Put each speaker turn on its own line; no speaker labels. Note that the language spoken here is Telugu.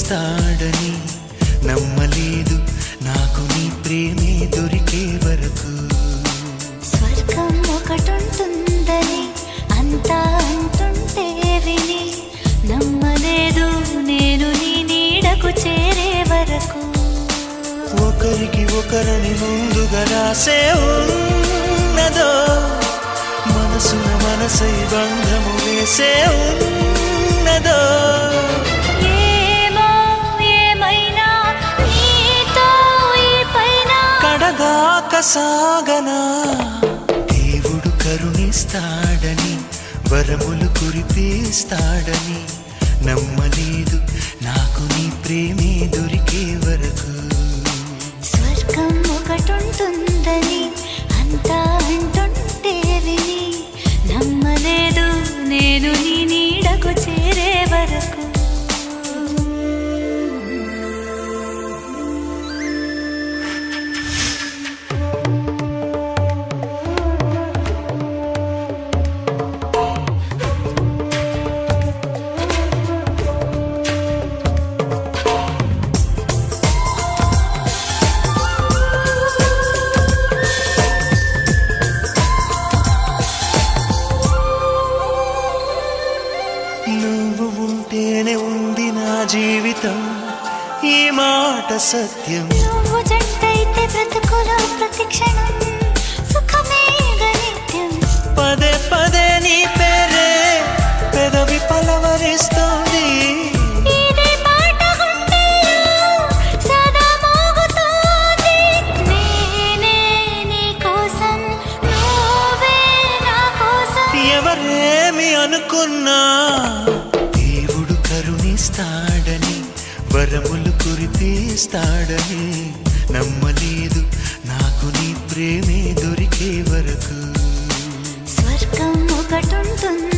కురిపిస్తాడని నమ్మలేదు నాకు నీ ప్రేమే దొరికే వరకు.
స్వర్గం ఒకటుంటుందని అంతా అంటుంటే విని నమ్మలేదు నేను నీ నీడకు చేరే వరకు.
ఒకరికి ఒకరని ముందుగా రాసే ఉన్నదో మనసున మనసై బంధము వేసే ఉన్నదో.
ఏమో ఏమైనా నీతో ఈ పైన
కడగాక సాగనా దేవుడు కరుణిస్తాడని వరములు కురిపిస్తాడని నమ్మలేదు నాకు నీ ప్రేమే దొరికే వరకు.
స్వర్గం ఒకటుంటుందని అంతా అంటుంటే విని నమ్మలేదు నేను నీ నీడకు చేరే వరకు.
నువ్వు ఉంటేనే ఉంది నా జీవితం ఈ మాట సత్యం.
నువ్వు జంటైతే బ్రతుకులో ప్రతి క్షణం సుఖమే నిత్యం.
పదే పదే నీ పేరే పెదవి పలవరిస్తోంది.
ఇదే పాట గుండెలో సదా మోగుతోంది. నేనే నీ కోసం నువ్వే నా కోసం.
ఎవరేమి అనుకున్నా దేవుడు కరుణిస్తాడని వరములు కురిపిస్తాడని నమ్మలేదు నాకు నీ ప్రేమే దొరికే వరకు.
స్వర్గం ఒకటుంటుంది